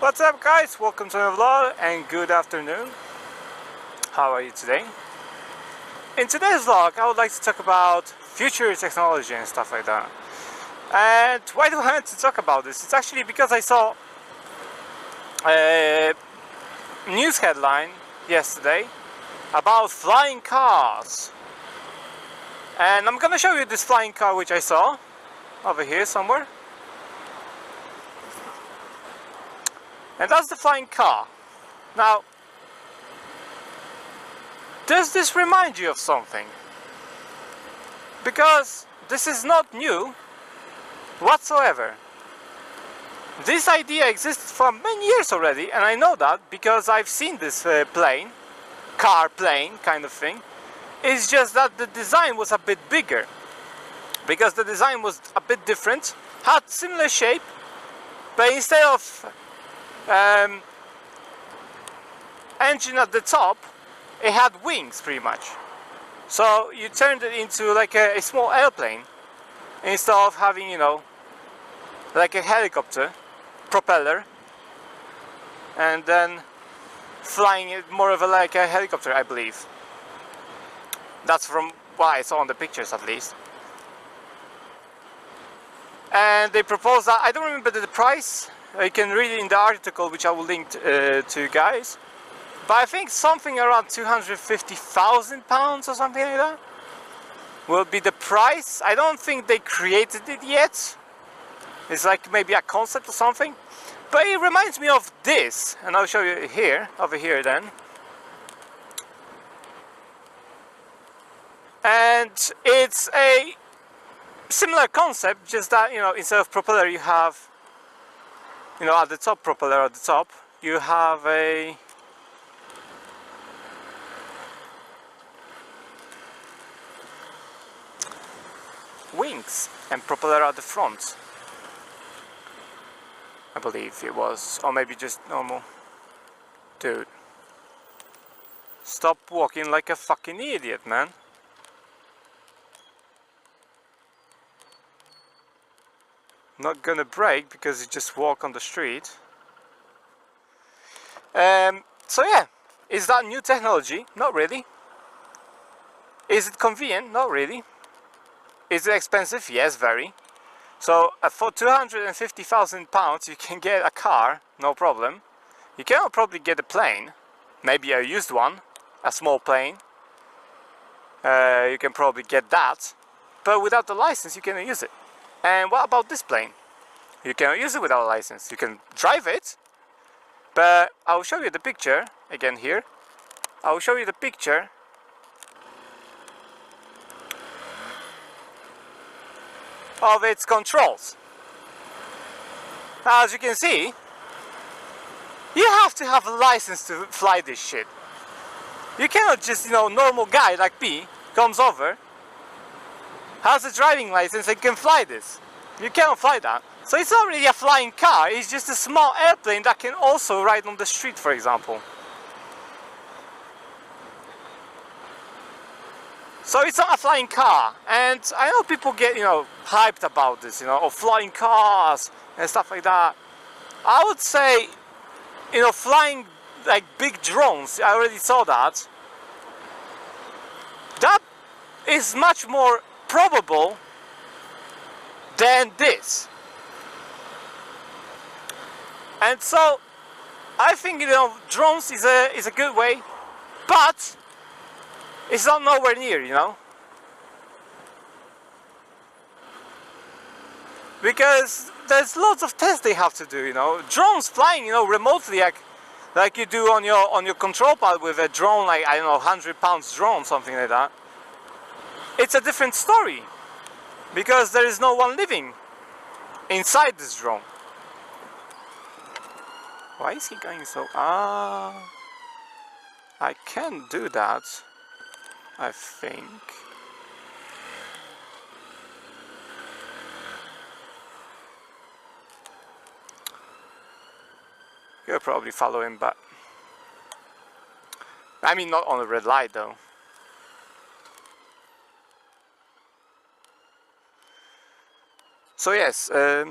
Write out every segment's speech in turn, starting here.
What's up guys, welcome to my vlog and good afternoon. How are you today? In today's vlog I would like to talk about future technology and stuff like that. And why do I want to talk about this? It's actually because I saw a news headline yesterday about flying cars. And I'm gonna show you this flying car which I saw over here somewhere. And that's the flying car. Now, does this remind you of something? Because this is not new whatsoever. This idea exists for many years already, and I know that because I've seen this plane kind of thing. It's just that the design was a bit bigger. Because the design was a bit different, had similar shape, but instead of engine at the top, it had wings pretty much. So you turned it into like a small airplane instead of having, you know, like a helicopter propeller and then flying it more of like a helicopter, I believe. That's from what I saw on the pictures at least. And they proposed that, I don't remember the price. You can read it in the article which I will link to you guys. But I think something around £250,000 or something like that will be the price. I don't think they created it yet. It's like maybe a concept or something. But it reminds me of this, and I'll show you here, over here then. And it's a similar concept, just that, you know, instead of propeller you have, you know, at the top, propeller at the top, you have a wings and propeller at the front. I believe it was, or maybe just normal. Dude, stop walking like a fucking idiot, man. Not gonna brake because you just walk on the street. So yeah, is that new technology? Not really. Is it convenient? Not really. Is it expensive? Yes, very. So for £250,000 you can get a car, no problem. You cannot probably get a plane, maybe a used one, a small plane. You can probably get that, but without the license you cannot use it. And what about this plane? You cannot use it without a license. You can drive it, but I'll show you the picture again here. I'll show you the picture of its controls. Now, as you can see, you have to have a license to fly this shit. You cannot just, you know, normal guy like me comes over, has a driving license and can fly this. You cannot fly that. So it's not really a flying car, it's just a small airplane that can also ride on the street, for example. So it's not a flying car, and I know people get, you know, hyped about this, you know, of flying cars and stuff like that. I would say, you know, flying like big drones, I already saw that. That is much more probable than this. And so I think, you know, drones is a good way, but it's not nowhere near, you know, because there's lots of tests they have to do, you know. Drones flying, you know, remotely, like you do on your control pad with a drone, like, I don't know, 100-pound drone, something like that. It's a different story because there is no one living inside this drone. Why is he going so? I can do that, I think. You'll probably follow him, but I mean, not on a red light though. So yes, there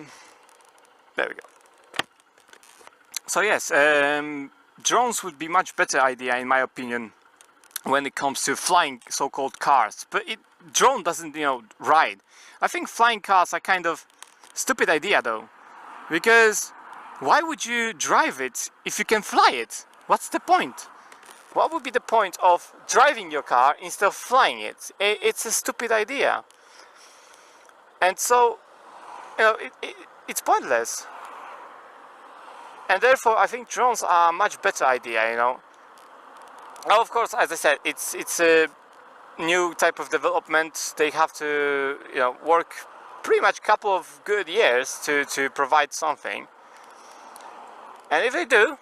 we go. So yes, drones would be much better idea in my opinion when it comes to flying so-called cars. But drone doesn't, ride. I think flying cars are kind of stupid idea though, because why would you drive it if you can fly it? What's the point? What would be the point of driving your car instead of flying it? It's a stupid idea. And so, it's pointless. And therefore, I think drones are a much better idea, Now, of course, as I said, it's a new type of development. They have to, work pretty much a couple of good years to provide something. And if they do,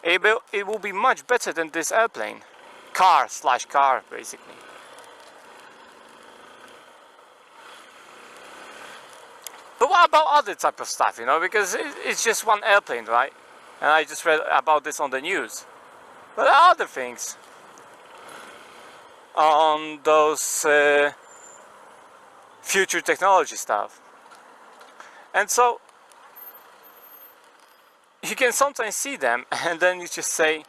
it will be much better than this airplane. Car, basically. But what about other type of stuff, Because it's just one airplane, right? And I just read about this on the news. But there are other things on those future technology stuff. And so you can sometimes see them and then you just say,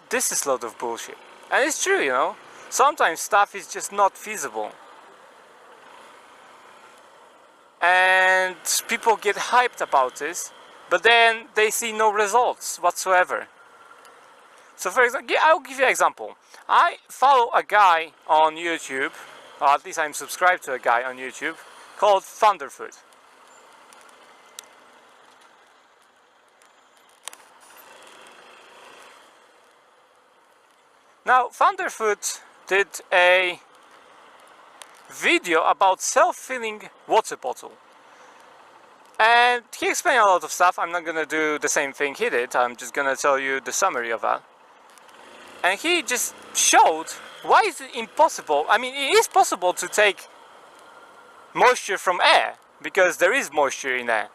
this is a lot of bullshit. And it's true, Sometimes stuff is just not feasible. And people get hyped about this, but then they see no results whatsoever. So for example, I'll give you an example. I follow a guy on YouTube, or at least I'm subscribed to a guy on YouTube, called Thunderfoot. Now, Thunderfoot did a video about self-filling water bottle. And he explained a lot of stuff. I'm not gonna do the same thing he did. I'm just gonna tell you the summary of that. And he just showed why is it impossible. I mean, it is possible to take moisture from air, because there is moisture in air.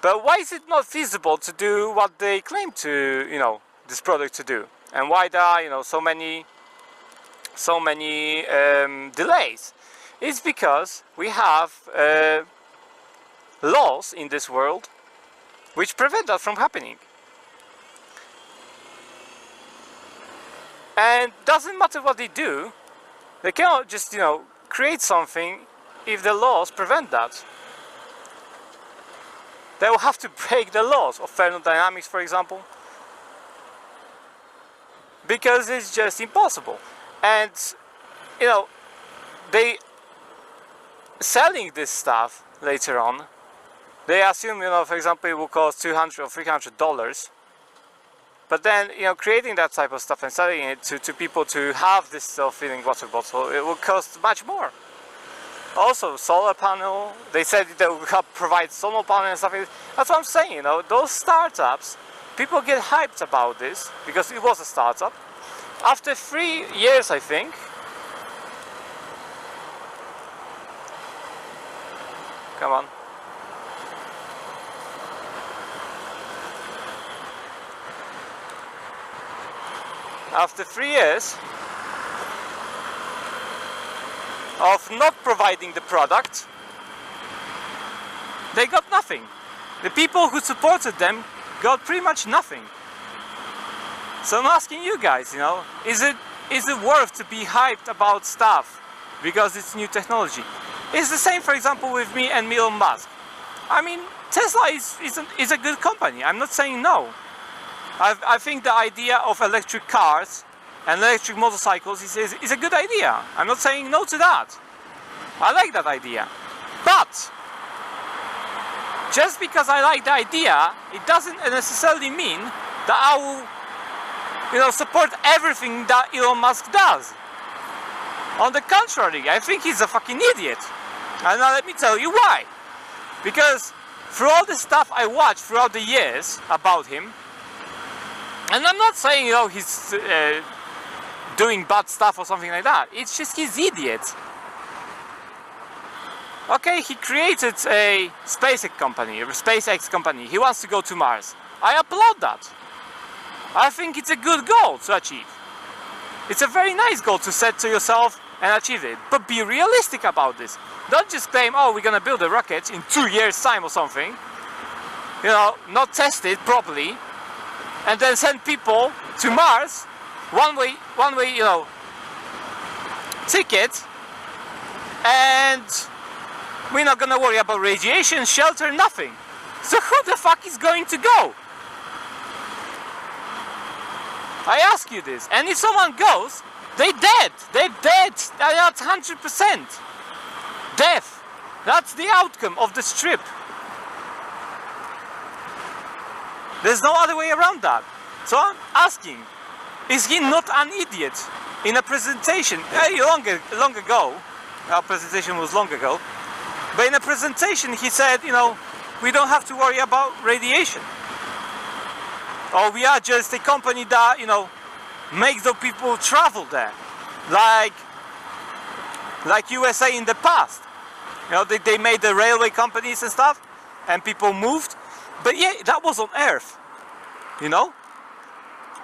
But why is it not feasible to do what they claim to, this product to do? And why there are, so many delays? It's because we have laws in this world which prevent that from happening. And doesn't matter what they do, they cannot just, create something if the laws prevent that. They will have to break the laws of thermodynamics, for example, because it's just impossible. And, they selling this stuff later on, they assume, for example, it will cost $200 or $300. But then, creating that type of stuff and selling it to people to have this self-filling water bottle, it will cost much more. Also, solar panel, they said they will provide solar panel and stuff. That's what I'm saying, those startups, people get hyped about this because it was a startup. After 3 years, I think, come on. After 3 years of not providing the product, they got nothing. The people who supported them got pretty much nothing. So I'm asking you guys, is it worth to be hyped about stuff because it's new technology? It's the same, for example, with me and Elon Musk. I mean, Tesla is a good company. I'm not saying no. I think the idea of electric cars and electric motorcycles is a good idea. I'm not saying no to that. I like that idea. But just because I like the idea, it doesn't necessarily mean that I will, support everything that Elon Musk does. On the contrary, I think he's a fucking idiot. And now let me tell you why. Because through all the stuff I watched throughout the years about him, and I'm not saying, he's doing bad stuff or something like that. It's just he's idiot. Okay, he created a SpaceX company. He wants to go to Mars. I applaud that. I think it's a good goal to achieve. It's a very nice goal to set to yourself and achieve it. But be realistic about this. Don't just claim, oh, we're gonna build a rocket in 2 years' time or something. not tested properly, and then send people to Mars, one way, ticket, and we're not gonna worry about radiation, shelter, nothing. So who the fuck is going to go? I ask you this. And if someone goes, they're dead. They're dead. That's 100%. Death. That's the outcome of this trip. There's no other way around that. So I'm asking, is he not an idiot? In a presentation, long ago, our presentation was long ago, but in a presentation he said, we don't have to worry about radiation. Or we are just a company that, makes the people travel there. Like USA in the past. They made the railway companies and stuff, and people moved. But yeah, that was on Earth.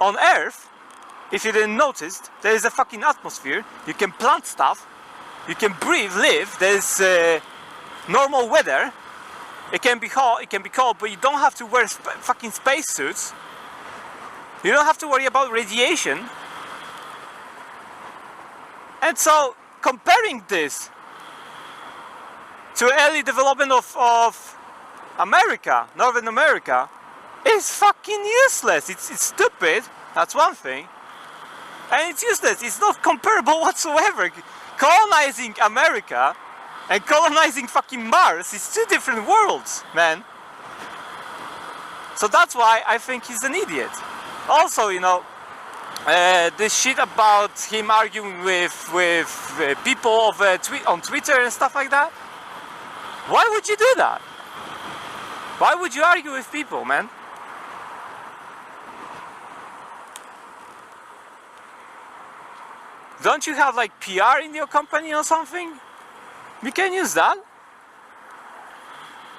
On Earth, if you didn't notice, there is a fucking atmosphere. You can plant stuff. You can breathe, live. There's normal weather. It can be hot, it can be cold, but you don't have to wear fucking spacesuits. You don't have to worry about radiation. And so, comparing this to early development of America, Northern America, is fucking useless. It's stupid, that's one thing. And it's useless, it's not comparable whatsoever. Colonizing America and colonizing fucking Mars is two different worlds, man. So that's why I think he's an idiot. Also, this shit about him arguing with people on Twitter and stuff like that. Why would you do that? Why would you argue with people, man? Don't you have like PR in your company or something? You can use that.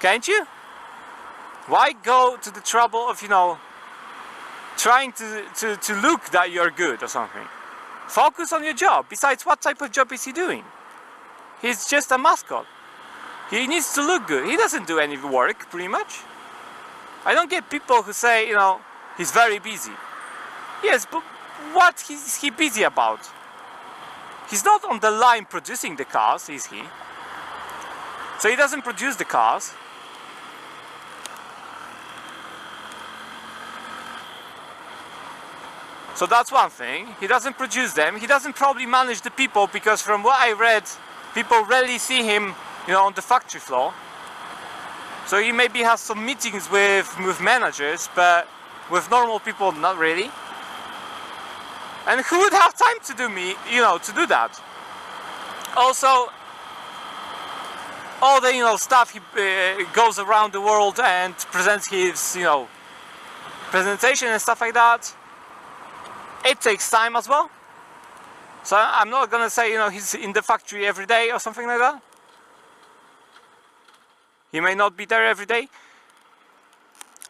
Can't you? Why go to the trouble of, trying to look that you're good or something? Focus on your job. Besides, what type of job is he doing? He's just a mascot. He needs to look good. He doesn't do any work, pretty much. I don't get people who say, he's very busy. Yes, but what is he busy about? He's not on the line producing the cars, is he? So he doesn't produce the cars. So that's one thing. He doesn't produce them. He doesn't probably manage the people, because from what I read, people rarely see him, on the factory floor. So he maybe has some meetings with managers, but with normal people, not really. And who would have time to do that? Also, all the stuff he goes around the world and presents his presentation and stuff like that. It takes time as well. So I'm not gonna say he's in the factory every day or something like that. He may not be there every day.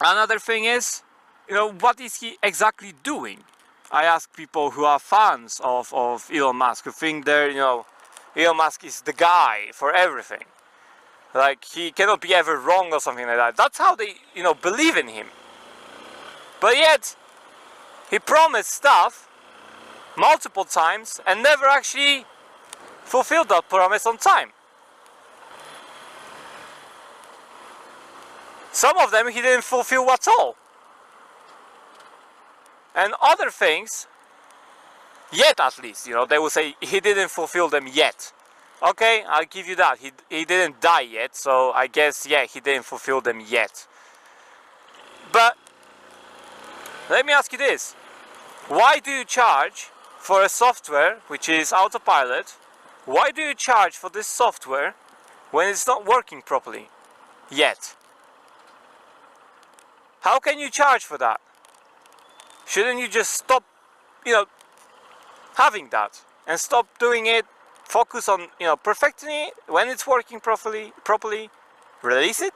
Another thing is, what is he exactly doing? I ask people who are fans of Elon Musk, who think they're, Elon Musk is the guy for everything. Like, he cannot be ever wrong or something like that. That's how they, believe in him. But yet, he promised stuff multiple times and never actually fulfilled that promise on time. Some of them he didn't fulfill at all. And other things, yet at least, they will say he didn't fulfill them yet. Okay, I'll give you that. He didn't die yet, so I guess, yeah, he didn't fulfill them yet. But let me ask you this. Why do you charge for a software which is autopilot? Why do you charge for this software when it's not working properly yet? How can you charge for that? Shouldn't you just stop, having that and stop doing it? Focus on, perfecting it. When it's working properly, release it.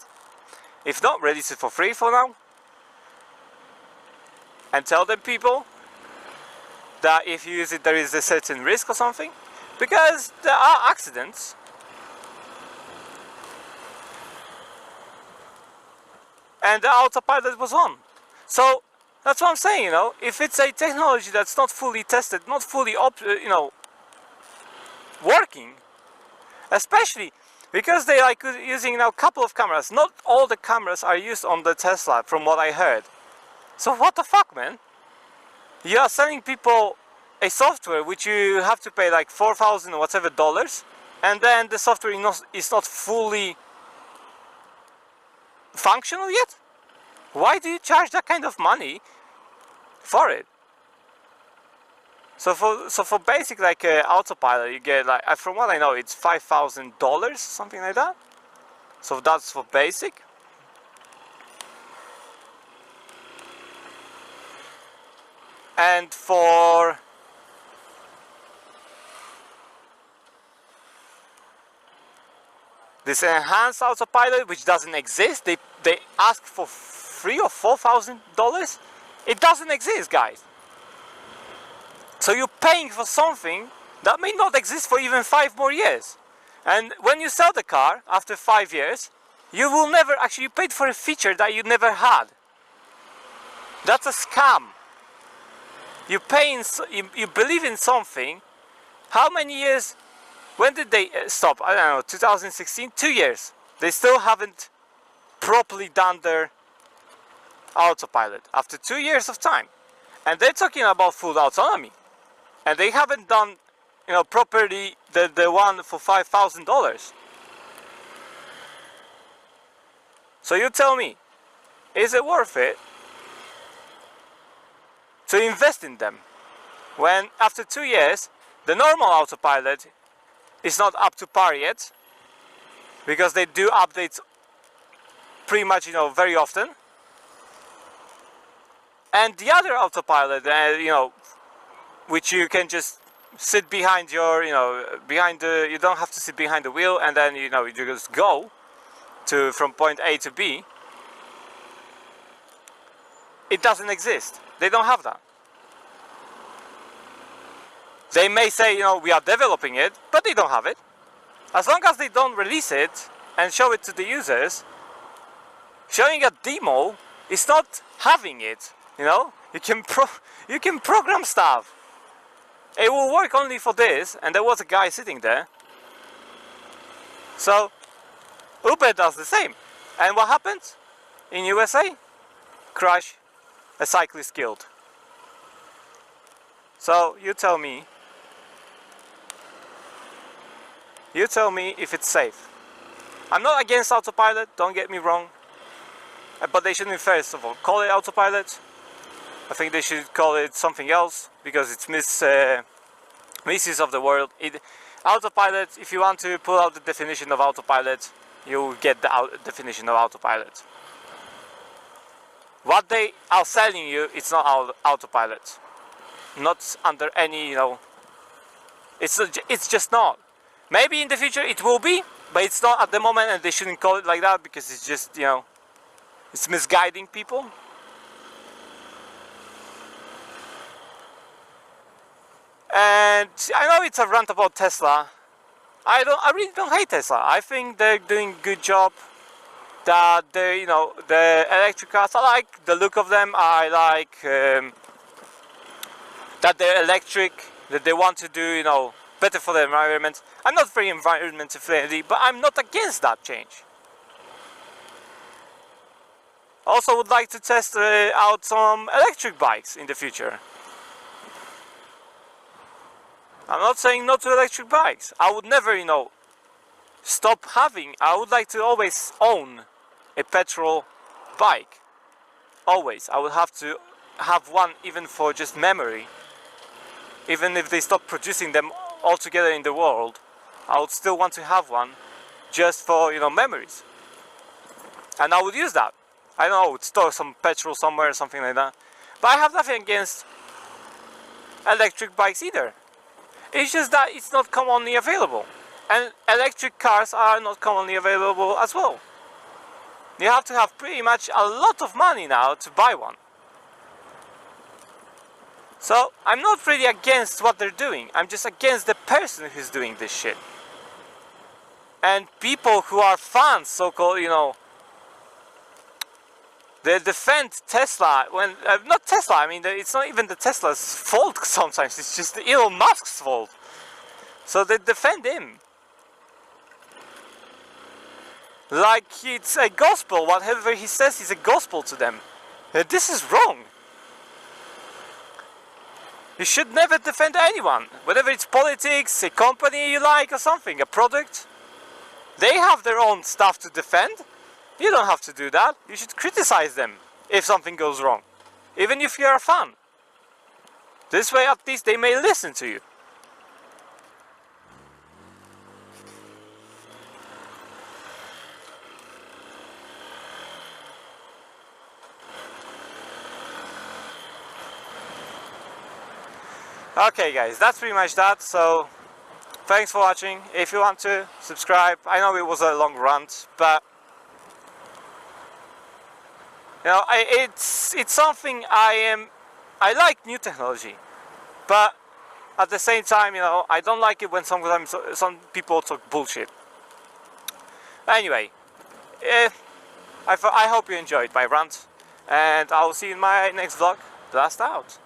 If not, release it for free for now. And tell them people that if you use it, there is a certain risk or something. Because there are accidents. and the autopilot was on. So that's what I'm saying, you know, if it's a technology that's not fully tested, not fully working, especially because they like using now a couple of cameras. Not all the cameras are used on the Tesla, from what I heard. So what the fuck, man? You are selling people a software which you have to pay like 4,000 or whatever dollars, and then the software is not fully functional yet? Why do you charge that kind of money for it? So for basic like autopilot, you get like, from what I know, it's $5,000, something like that. So that's for basic. And for this enhanced autopilot, which doesn't exist, they ask for $3,000 or $4,000. It doesn't exist, guys. So you're paying for something that may not exist for even 5 more years. And when you sell the car after 5 years, you will never actually, you paid for a feature that you never had. That's a scam. You pay in, you believe in something. How many years? When did they stop? I don't know, 2016? 2 years. They still haven't properly done their autopilot after 2 years of time. And they're talking about full autonomy. And they haven't done, you know, properly the one for $5,000. So you tell me, is it worth it to invest in them when after 2 years the normal autopilot is not up to par yet, because they do updates pretty much, you know, very often, and the other autopilot, you know, which you can just sit behind your, you know, you don't have to sit behind the wheel, and then, you know, you just go to from point A to B. It doesn't exist. They don't have that. They may say, you know, we are developing it, but they don't have it. As long as they don't release it and show it to the users, showing a demo is not having it. You know, you can program stuff. It will work only for this, and there was a guy sitting there. So Uber does the same. And what happens in USA? Crash, a cyclist killed. So you tell me if it's safe. I'm not against autopilot, don't get me wrong, but they shouldn't first of all call it autopilot. I think they should call it something else, because it's misuse of the word. Autopilot, if you want to pull out the definition of autopilot, you will get the definition of autopilot. What they are selling you, it's not autopilot. Not under any, you know, it's just not. Maybe in the future it will be, but it's not at the moment, and they shouldn't call it like that, because it's just, you know, it's misguiding people. And I know it's a rant about Tesla. I really don't hate Tesla. I think they're doing a good job. That they, you know, the electric cars, I like the look of them. I like that they're electric, that they want to do, you know, better for the environment. I'm not very environmental friendly, but I'm not against that change. Also would like to test out some electric bikes in the future. I'm not saying no to electric bikes. I would never, you know, stop having. I would like to always own a petrol bike. Always. I would have to have one, even for just memory. Even if they stop producing them altogether in the world, I would still want to have one, just for, you know, memories. And I would use that. I don't know, I would store some petrol somewhere or something like that. But I have nothing against electric bikes either. It's just that it's not commonly available. And electric cars are not commonly available as well. You have to have pretty much a lot of money now to buy one. So I'm not really against what they're doing. I'm just against the person who's doing this shit. And people who are fans, so-called, you know, They defend Tesla when not Tesla. I mean, it's not even the Tesla's fault. Sometimes it's just Elon Musk's fault. So they defend him like it's a gospel. Whatever he says is a gospel to them. This is wrong. You should never defend anyone, whether it's politics, a company you like, or something, a product. They have their own stuff to defend. You don't have to do that. You should criticize them if something goes wrong, even if you're a fan. This way, at least, they may listen to you. Okay guys, that's pretty much that. So thanks for watching. If you want to subscribe, I know it was a long rant, but you know, it's something I like new technology, but at the same time, you know, I don't like it when sometimes some people talk bullshit. Anyway, I hope you enjoyed my rant, and I'll see you in my next vlog. Blast out.